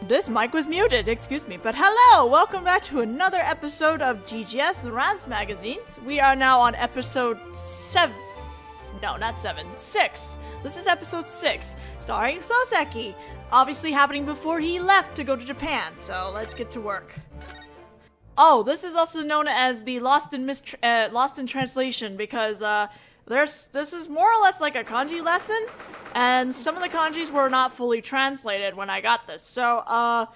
This mic was muted, excuse me, but hello! Welcome back to another episode of GGS Randst magazines. We are now on episode 7. No, not 7. 6. This is episode 6, starring Soseki. Obviously happening before he left to go to Japan, so let's get to work. Oh, this is also known as the Lost in Translation because this is more or less like a kanji lesson, and some of the kanjis were not fully translated when I got this. So I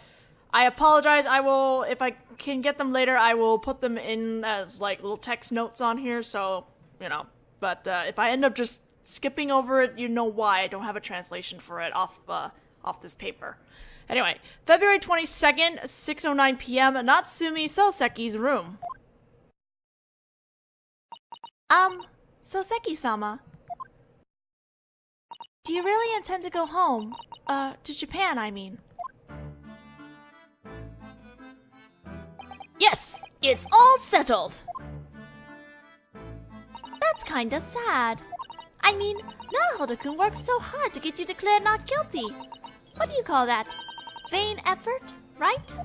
apologize. I will, if I can get them later, I will put them in as like little text notes on here. So you know, but if I end up just skipping over it, you know why. I don't have a translation for it off this paper. Anyway, February 22nd, 6:09 p.m., Natsumi Soseki's room. Soseki-sama. Do you really intend to go home? To Japan, I mean. Yes, it's all settled. That's kinda sad. I mean, Naruhodō-kun worked so hard to get you declared not guilty. What do you call that? Vain effort, right?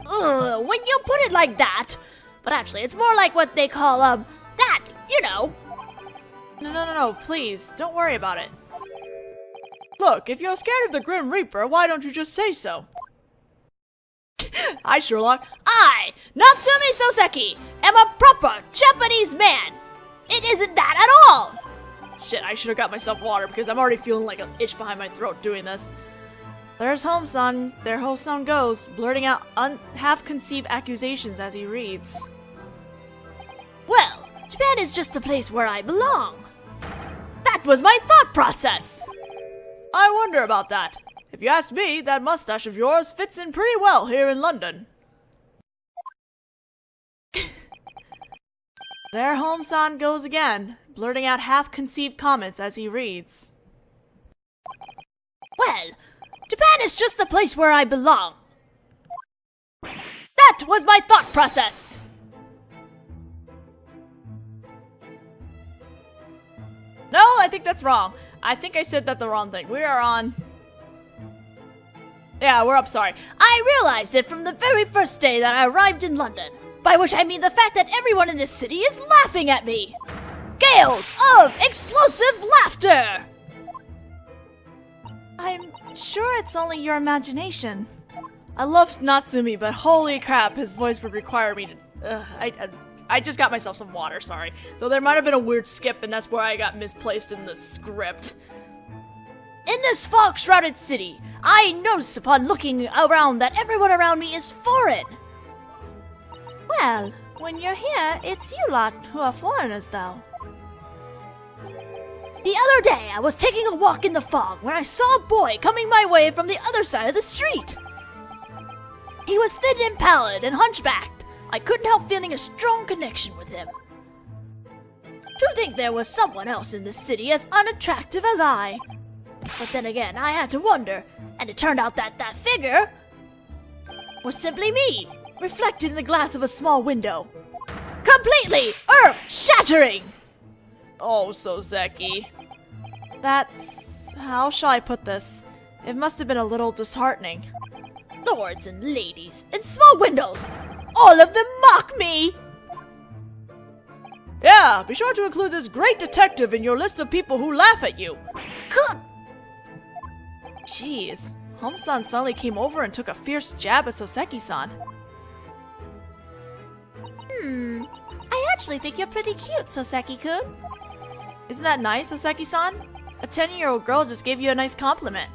Ugh, when you put it like that. But actually, it's more like what they call, that, you know. No, please, don't worry about it. Look, if you're scared of the Grim Reaper, why don't you just say so? Hi, Sherlock. I, Natsumi Soseki, am a proper Japanese man. It isn't that at all. Shit, I should have got myself water because I'm already feeling like an itch behind my throat doing this. There's Home-san. There Home-san goes, blurting out half-conceived accusations as he reads. Well, Japan is just the place where I belong. That was my thought process. I wonder about that. If you ask me, that mustache of yours fits in pretty well here in London. There Home-san goes again, blurting out half-conceived comments as he reads. Well, Japan is just the place where I belong. That was my thought process. No, I think that's wrong. I think I said that the wrong thing. We are on... Yeah, we're up, sorry. I realized it from the very first day that I arrived in London. By which I mean the fact that everyone in this city is laughing at me. Gales of explosive laughter! I'm sure it's only your imagination. I love Natsumi, but holy crap, his voice would require me to... I just got myself some water, sorry. So there might have been a weird skip, and that's where I got misplaced in the script. In this fog-shrouded city, I notice upon looking around that everyone around me is foreign. Well, when you're here, it's you lot who are foreigners, though. The other day, I was taking a walk in the fog when I saw a boy coming my way from the other side of the street. He was thin and pallid and hunchbacked. I couldn't help feeling a strong connection with him. To think there was someone else in this city as unattractive as I. But then again, I had to wonder, and it turned out that that figure was simply me, reflected in the glass of a small window. Completely earth-shattering! Oh, Soseki. That's... how shall I put this? It must have been a little disheartening. Lords and ladies, in small windows! All of them mock me! Yeah, be sure to include this great detective in your list of people who laugh at you. Jeez, Home-san suddenly came over and took a fierce jab at Soseki-san. I actually think you're pretty cute, Soseki-kun. Isn't that nice, Soseki-san? A 10-year-old girl just gave you a nice compliment.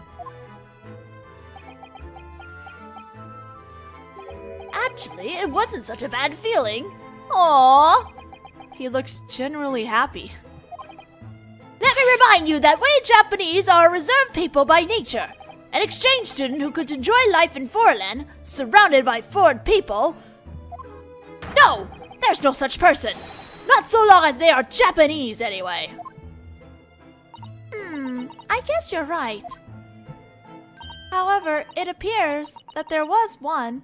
Actually, it wasn't such a bad feeling. Aww. He looks genuinely happy. Let me remind you that we Japanese are a reserved people by nature. An exchange student who could enjoy life in foreign land, surrounded by foreign people. No, there's no such person. Not so long as they are Japanese, anyway. I guess you're right. However, it appears that there was one.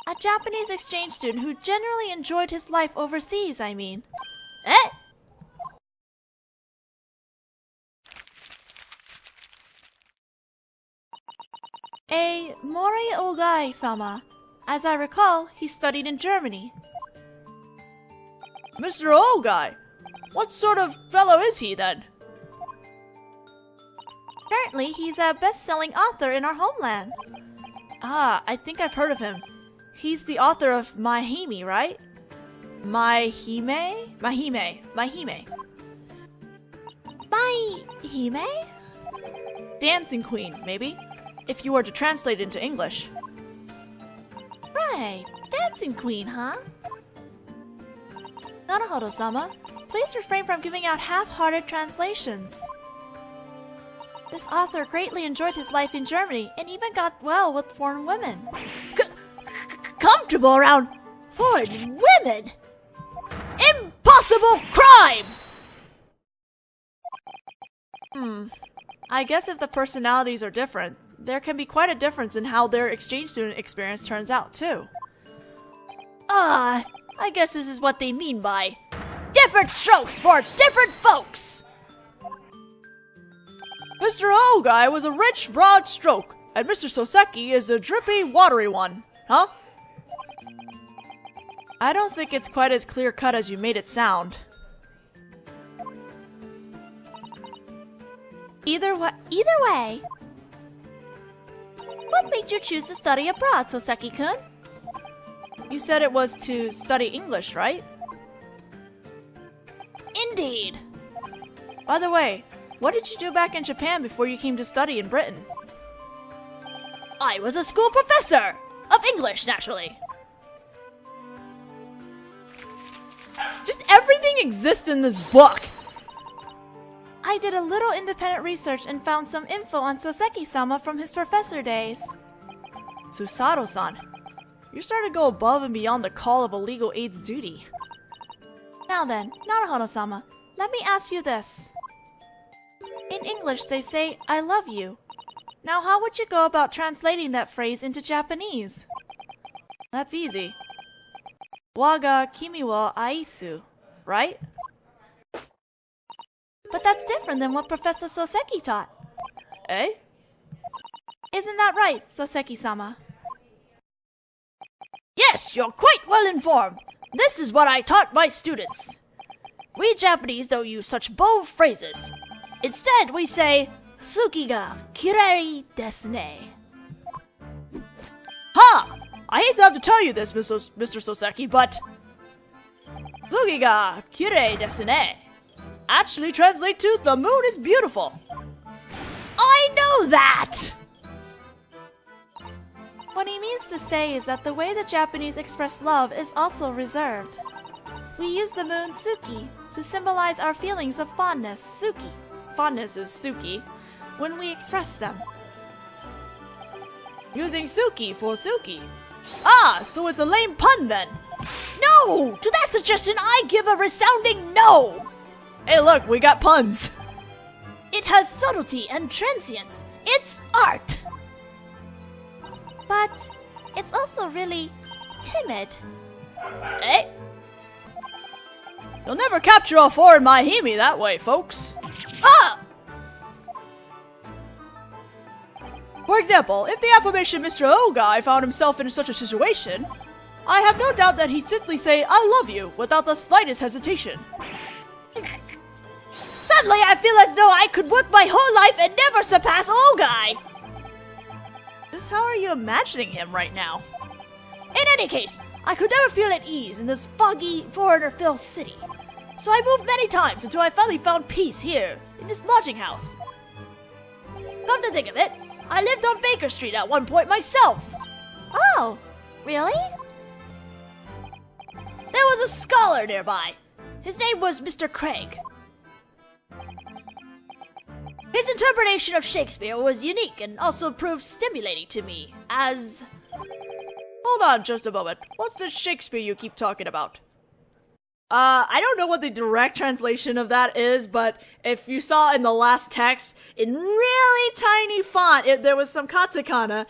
A Japanese exchange student who generally enjoyed his life overseas, I mean. Eh? A Mori Ogai-sama. As I recall, he studied in Germany. Mr. Ogai? What sort of fellow is he, then? Currently, he's a best-selling author in our homeland. Ah, I think I've heard of him. He's the author of Mahime, right? Mahime? Dancing Queen, maybe? If you were to translate it into English. Right, Dancing Queen, huh? Naruhodō-sama, please refrain from giving out half-hearted translations. This author greatly enjoyed his life in Germany and even got well with foreign women. Comfortable around foreign women? Impossible crime! I guess if the personalities are different, there can be quite a difference in how their exchange student experience turns out, too. I guess this is what they mean by different strokes for different folks! Mr. Ogai was a rich, broad stroke, and Mr. Soseki is a drippy, watery one, huh? I don't think it's quite as clear-cut as you made it sound. Either way. What made you choose to study abroad, Soseki-kun? You said it was to study English, right? Indeed. By the way, what did you do back in Japan before you came to study in Britain? I was a school professor! Of English, naturally. Just everything exists in this book! I did a little independent research and found some info on Soseki-sama from his professor days. Susato-san, you're starting to go above and beyond the call of a legal aid's duty. Now then, Naruhodō-sama, let me ask you this. In English, they say, I love you. Now, how would you go about translating that phrase into Japanese? That's easy. Waga kimi wa aisu, right? But that's different than what Professor Soseki taught. Eh? Isn't that right, Soseki-sama? Yes, you're quite well informed. This is what I taught my students. We Japanese don't use such bold phrases. Instead, we say, Suki ga kirei desu ne. Ha! I hate to have to tell you this, Mr. Soseki, but Suki ga kirei desu ne actually translate to the moon is beautiful. I know that! What he means to say is that the way the Japanese express love is also reserved. We use the moon Suki to symbolize our feelings of fondness, Suki. Fondness is Suki, when we express them. Using Suki for Suki. Ah, so it's a lame pun then. No! To that suggestion, I give a resounding no! Hey look, we got puns. It has subtlety and transience. It's art. But it's also really timid. Eh? You'll never capture a foreign Mahime that way, folks. Ah! For example, if the affirmation Mr. Ogai found himself in such a situation, I have no doubt that he'd simply say, I love you, without the slightest hesitation. Suddenly, I feel as though I could work my whole life and never surpass Ogai! Just how are you imagining him right now? In any case, I could never feel at ease in this foggy, foreigner-filled city. So I moved many times until I finally found peace here, in this lodging house. Come to think of it, I lived on Baker Street at one point myself. Oh, really? There was a scholar nearby. His name was Mr. Craig. His interpretation of Shakespeare was unique and also proved stimulating to me, as... Hold on just a moment. What's the Shakespeare you keep talking about? I don't know what the direct translation of that is, but if you saw in the last text, in really tiny font, there was some katakana.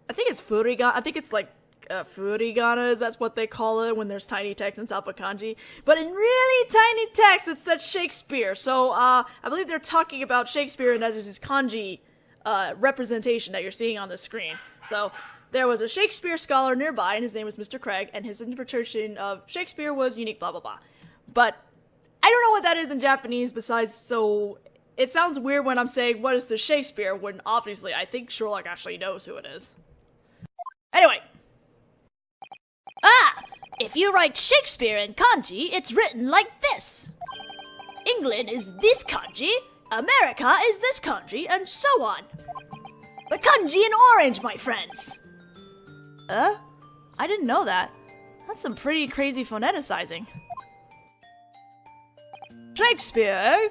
I think it's furigana. I think it's like furigana, that's what they call it when there's tiny text on top of kanji. But in really tiny text, it said Shakespeare. So I believe they're talking about Shakespeare, and that is his kanji representation that you're seeing on the screen. So there was a Shakespeare scholar nearby, and his name was Mr. Craig, and his interpretation of Shakespeare was unique, blah, blah, blah. But I don't know what that is in Japanese besides, so it sounds weird when I'm saying, what is the Shakespeare, when obviously I think Sherlock actually knows who it is. Anyway. If you write Shakespeare in kanji, it's written like this. England is this kanji, America is this kanji, and so on. The kanji in orange, my friends. I didn't know that. That's some pretty crazy phoneticizing. Shakespeare?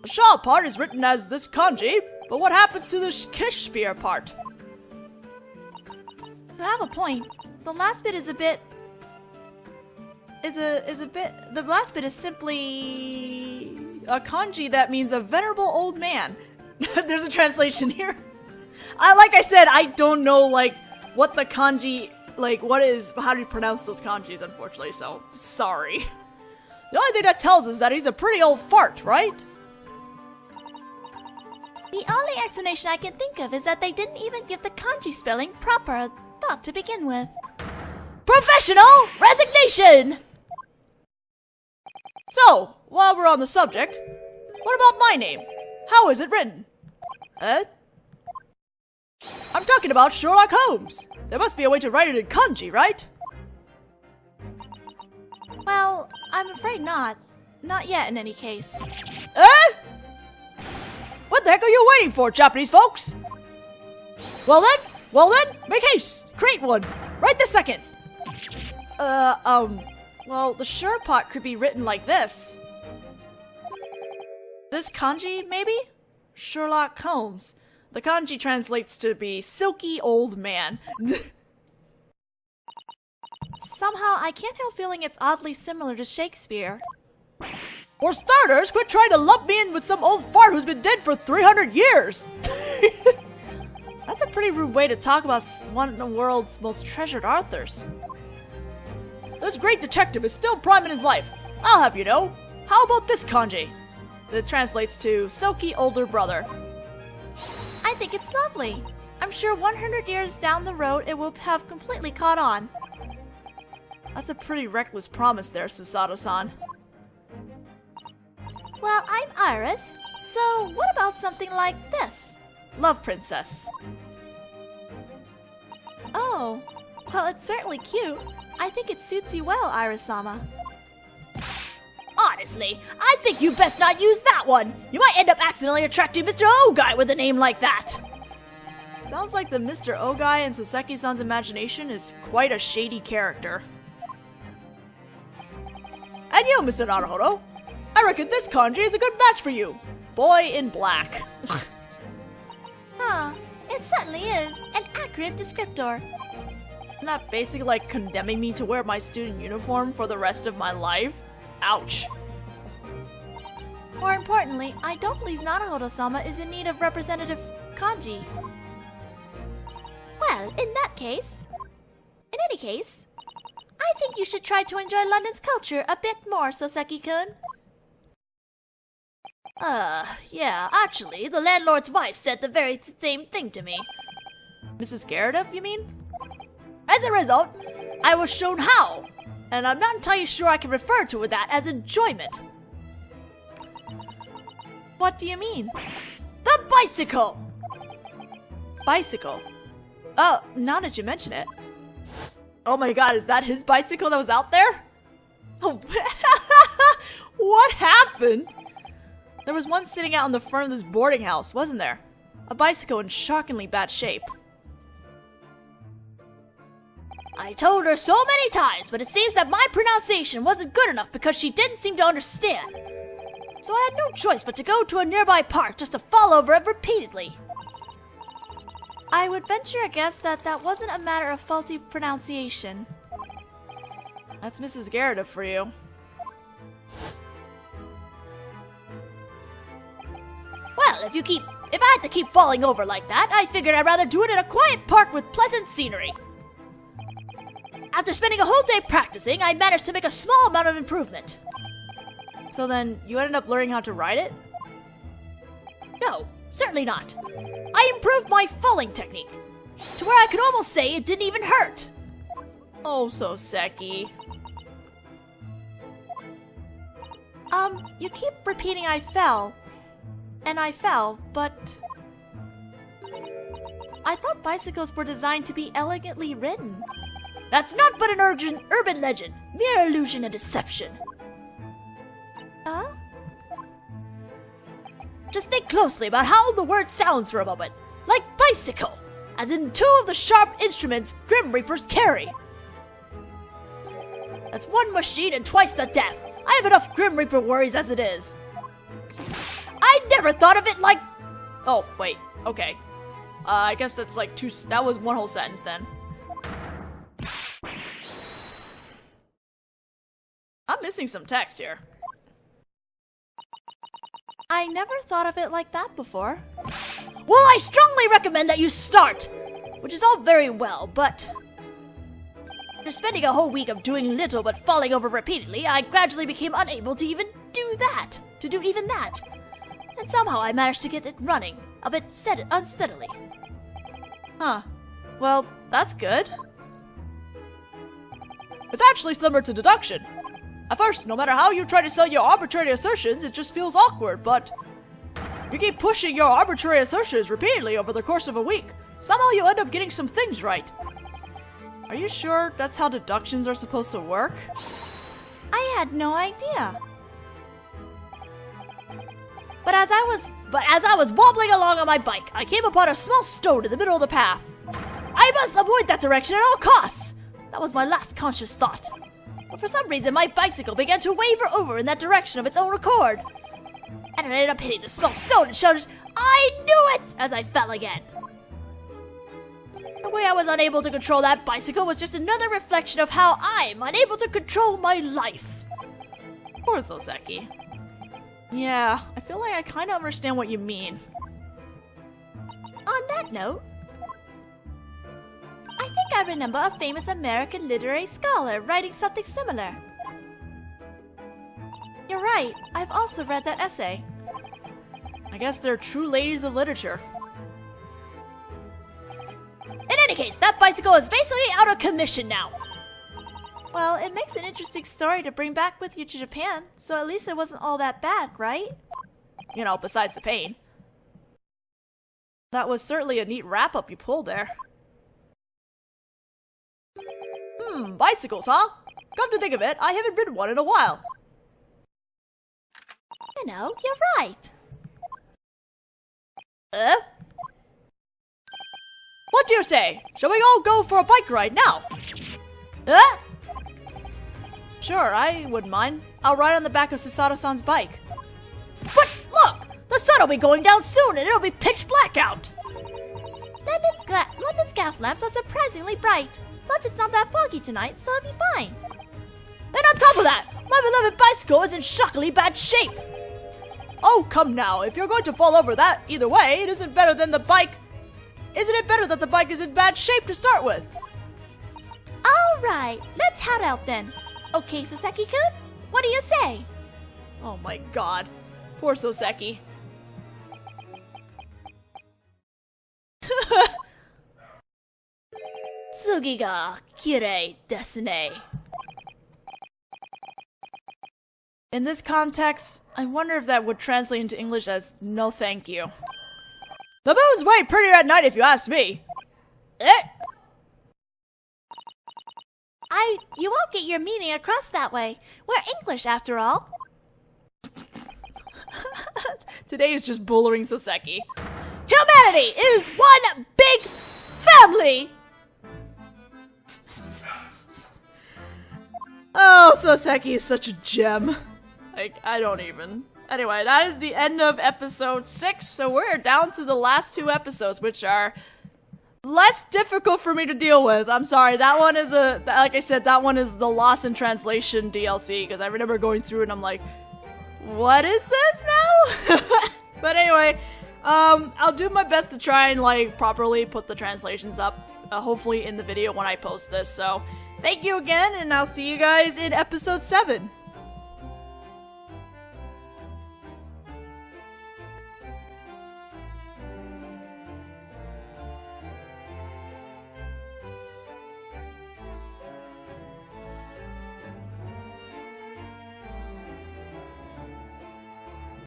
The Shaw part is written as this kanji, but what happens to the Shakespeare part? You have a point. The last bit is a bit... The last bit is simply a kanji that means a venerable old man. There's a translation here. Like I said, I don't know, like, what the kanji, like, how do you pronounce those kanjis, unfortunately, so, sorry. The only thing that tells us that he's a pretty old fart, right? The only explanation I can think of is that they didn't even give the kanji spelling proper thought to begin with. Professional resignation! So, while we're on the subject, what about my name? How is it written? I'm talking about Sherlock Holmes. There must be a way to write it in kanji, right? Well, I'm afraid not. Not yet, in any case. What the heck are you waiting for, Japanese folks? Well then, make haste! Create one! Right this second! Well, the sure part could be written like this. This kanji, maybe? Sherlock Holmes. The kanji translates to be silky old man. Somehow, I can't help feeling it's oddly similar to Shakespeare. For starters, quit trying to lump me in with some old fart who's been dead for 300 years! That's a pretty rude way to talk about one of the world's most treasured authors. This great detective is still prime in his life. I'll have you know. How about this kanji? It translates to silky older brother. I think it's lovely. I'm sure 100 years down the road it will have completely caught on. That's a pretty reckless promise there, Susato-san. Well, I'm Iris, so what about something like this? Love Princess. Oh, well, it's certainly cute. I think it suits you well, Iris-sama. Honestly, I think you best not use that one. You might end up accidentally attracting Mr. O guy with a name like that. Sounds like the Mr. O guy in Saseki-san's imagination is quite a shady character. And you, Mr. Naruhodō, I reckon this kanji is a good match for you. Boy in black. Huh, it certainly is an accurate descriptor. Isn't that basically like condemning me to wear my student uniform for the rest of my life? Ouch. More importantly, I don't believe Naruhodō-sama is in need of representative kanji. Well, in any case, I think you should try to enjoy London's culture a bit more, Soseki-kun. Yeah, actually, the landlord's wife said the very same thing to me. Mrs. Garrett, you mean? As a result, I was shown how, and I'm not entirely sure I can refer to that as enjoyment. What do you mean? The bicycle! Bicycle? Oh, now that you mention it. Oh my god, is that his bicycle that was out there? Oh, what happened? There was one sitting out in the front of this boarding house, wasn't there? A bicycle in shockingly bad shape. I told her so many times, but it seems that my pronunciation wasn't good enough because she didn't seem to understand. So I had no choice but to go to a nearby park just to fall over it repeatedly. I would venture a guess that that wasn't a matter of faulty pronunciation. That's Mrs. Garrett for you. Well, if I had to keep falling over like that, I figured I'd rather do it in a quiet park with pleasant scenery. After spending a whole day practicing, I managed to make a small amount of improvement. So then, you ended up learning how to ride it? No, Certainly not. I improved my falling technique, to where I could almost say it didn't even hurt. Oh, Soseki. You keep repeating I fell. And I fell, but... I thought bicycles were designed to be elegantly ridden. That's not but an urban legend, mere illusion and deception. Huh? Just think closely about how the word sounds for a moment. Like bicycle, as in two of the sharp instruments Grim Reapers carry. That's one machine and twice the death. I have enough Grim Reaper worries as it is. I never thought of it like... Oh, wait. Okay. I guess that's like two... That was one whole sentence then. I'm missing some text here. I never thought of it like that before. Well, I strongly recommend that you start! Which is all very well, but... After spending a whole week of doing little but falling over repeatedly, I gradually became unable to even do that. To do even that. And somehow I managed to get it running, a bit unsteadily. Huh. Well, that's good. It's actually similar to deduction. At first, no matter how you try to sell your arbitrary assertions, it just feels awkward, but... if you keep pushing your arbitrary assertions repeatedly over the course of a week, somehow you end up getting some things right. Are you sure that's how deductions are supposed to work? I had no idea. But as I was wobbling along on my bike, I came upon a small stone in the middle of the path. I must avoid that direction at all costs! That was my last conscious thought. But for some reason, my bicycle began to waver over in that direction of its own accord. And it ended up hitting the small stone and shouted, "I knew it!" as I fell again. The way I was unable to control that bicycle was just another reflection of how I'm unable to control my life. Poor Soseki. Yeah, I feel like I kind of understand what you mean. On that note, I think I remember a famous American literary scholar writing something similar. You're right, I've also read that essay. I guess they're true ladies of literature. In any case, that bicycle is basically out of commission now. Well, it makes an interesting story to bring back with you to Japan, so at least it wasn't all that bad, right? You know, besides the pain. That was certainly a neat wrap-up you pulled there. Bicycles, huh? Come to think of it, I haven't ridden one in a while. You know, you're right. What do you say? Shall we all go for a bike ride now? Sure, I wouldn't mind. I'll ride on the back of Susato-san's bike. But look! The sun will be going down soon and it'll be pitch black out! London's gas lamps are surprisingly bright. Plus, it's not that foggy tonight, so it'll be fine. And on top of that, my beloved bicycle is in shockingly bad shape! Oh, come now. If you're going to fall over that, either way, it isn't better than the bike. Isn't it better that the bike is in bad shape to start with? Alright, let's head out then. Okay, Soseki-kun, what do you say? Oh my god. Poor Soseki. Tsugi ga kirei desu ne. In this context, I wonder if that would translate into English as no thank you. The moon's way prettier at night if you ask me. You won't get your meaning across that way. We're English after all. Today is just bullying Soseki. Humanity is one big family! Oh, Soseki is such a gem. Like, I don't even. Anyway, that is the end of episode 6, so we're down to the last 2 episodes, which are less difficult for me to deal with. I'm sorry, that one is like I said, that one is the Lost in Translation DLC, because I remember going through and I'm like, what is this now? But anyway, I'll do my best to try and like properly put the translations up, hopefully in the video when I post this. So thank you again, and I'll see you guys in episode 7.